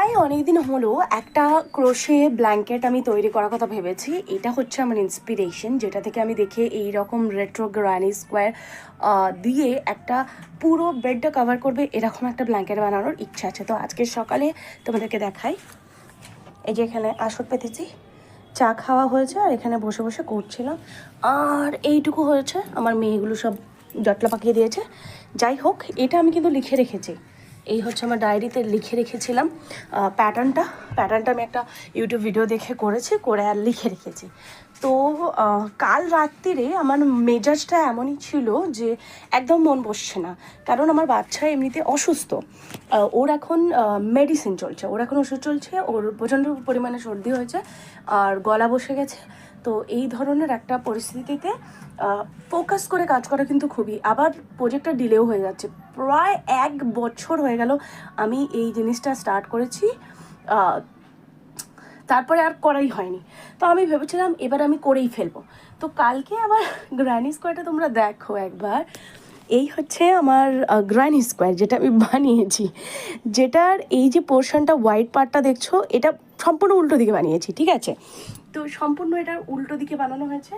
প্রায় অনেকদিন হলো একটা ক্রোশে ব্ল্যাঙ্কেট আমি তৈরি করার কথা ভেবেছি। এটা হচ্ছে আমার ইন্সপিরেশন, যেটা থেকে আমি দেখে এই রকম রেট্রো গ্রানি স্কোয়ার দিয়ে একটা পুরো বেডটা কভার করবে এরকম একটা ব্ল্যাঙ্কেট বানানোর ইচ্ছা আছে। তো আজকের সকালে তোমাদেরকে দেখাই, এই যে এখানে আসর পেতেছি, চা খাওয়া হয়েছে আর এখানে বসে বসে করছিলাম। আর এইটুকু হয়েছে, আমার মেয়েগুলো সব জটলা পাকিয়ে দিয়েছে। যাই হোক, এটা আমি কিন্তু লিখে রেখেছি। এই হচ্ছে আমার ডায়েরিতে লিখে রেখেছিলাম প্যাটার্নটা আমি একটা ইউটিউব ভিডিও দেখে করে আর লিখে রেখেছি। তো কাল রাত্রিরে আমার মেজাজটা এমনই ছিল যে একদম মন বসছে না, কারণ আমার বাচ্চা এমনিতে অসুস্থ। ওর এখন মেডিসিন চলছে, ওর এখন ওষুধ চলছে, ওর প্রচণ্ড পরিমাণে সর্দি হয়েছে আর গলা বসে গেছে। তো এই ধরনের একটা পরিস্থিতিতে ফোকাস করে কাজ করা কিন্তু খুবই, আবার প্রজেক্টটা ডিলেও হয়ে যাচ্ছে। প্রায় 1 বছর হয়ে গেল আমি এই জিনিসটা স্টার্ট করেছি, তারপরে আর করাই হয়নি। তো আমি ভেবেছিলাম এবার আমি করেই ফেলবো। তো কালকে আমার গ্র্যানি স্কোয়ারটা তোমরা দেখো একবার। এই হচ্ছে আমার গ্র্যানি স্কোয়ার যেটা আমি বানিয়েছি, যেটার এই যে পোর্শনটা হোয়াইট পার্টটা দেখছো, এটা সম্পূর্ণ উল্টো দিকে বানিয়েছি, ঠিক আছে? তো সম্পূর্ণ এটার উল্টো দিকে বানানো হয়েছে।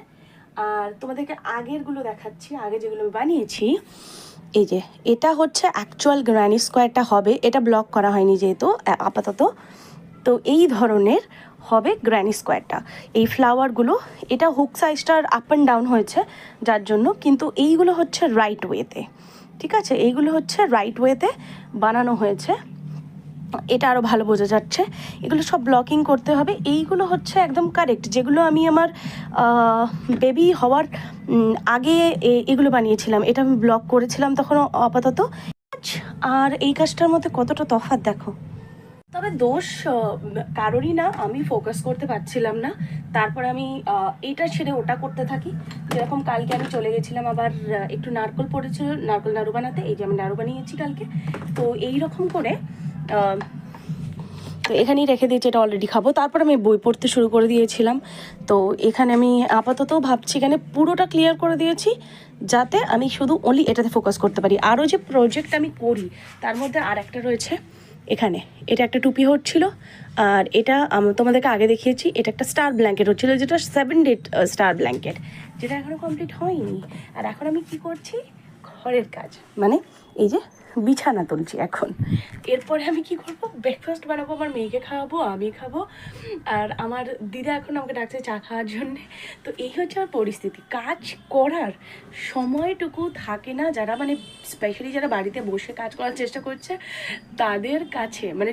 আর তোমাদেরকে আগেরগুলো দেখাচ্ছি, আগে যেগুলো আমি বানিয়েছি। এই যে এটা হচ্ছে অ্যাকচুয়াল গ্র্যানি স্কোয়ারটা হবে, এটা ব্লক করা হয়নি যেহেতু আপাতত। তো এই ধরনের হবে গ্র্যানি স্কোয়ারটা। এই ফ্লাওয়ারগুলো, এটা হুক সাইজটার আপ অ্যান্ড ডাউন হয়েছে যার জন্য, কিন্তু এইগুলো হচ্ছে রাইট ওয়েতে, ঠিক আছে? এইগুলো হচ্ছে রাইট ওয়েতে বানানো হয়েছে, এটা আরও ভালো বোঝা যাচ্ছে। এগুলো সব ব্লকিং করতে হবে, এইগুলো হচ্ছে একদম কারেক্ট, যেগুলো আমি আমার বেবি হওয়ার আগে এগুলো বানিয়েছিলাম, এটা আমি ব্লক করেছিলাম তখন আপাতত। আর এই কাজটার মধ্যে কতটা তফাৎ দেখো। তবে দোষ কারোরই না, আমি ফোকাস করতে পারছিলাম না। তারপর আমি এইটা ছেড়ে ওটা করতে থাকি। যেরকম কালকে আমি চলে গেছিলাম আবার একটু নারকোল পড়েছিল, নারকোল নাড়ু বানাতে। এই যে আমি নাড়ু বানিয়েছি কালকে। তো এই রকম করে তো এখানেই রেখে দিয়েছি, এটা অলরেডি খাবো। তারপর আমি বই পড়তে শুরু করে দিয়েছিলাম। তো এখানে আমি আপাতত ভাবছি এখানে পুরোটা ক্লিয়ার করে দিয়েছি, যাতে আমি শুধু অনলি এটাতে ফোকাস করতে পারি। আরও যে প্রজেক্ট আমি করি তার মধ্যে আর একটা রয়েছে এখানে। এটা একটা টুপি হচ্ছিল, আর এটা তোমাদেরকে আগে দেখিয়েছি, এটা একটা স্টার ব্ল্যাঙ্কেট হচ্ছিলো, যেটা 7 ডে স্টার ব্ল্যাঙ্কেট, যেটা এখনও কমপ্লিট হয়নি। আর এখন আমি কি করছি, ঘরের কাজ, মানে এই যে বিছানা তুলছি এখন। এরপরে আমি কি করব, ব্রেকফাস্ট বানাবো, আমার মেয়েকে খাওয়াবো, আমি খাবো, আর আমার দিদা এখন আমাকে ডাকছে চা খাওয়ার জন্যে। তো এই হচ্ছে আমার পরিস্থিতি, কাজ করার সময়টুকু থাকে না। যারা মানে স্পেশালি যারা বাড়িতে বসে কাজ করার চেষ্টা করছে তাদের কাছে মানে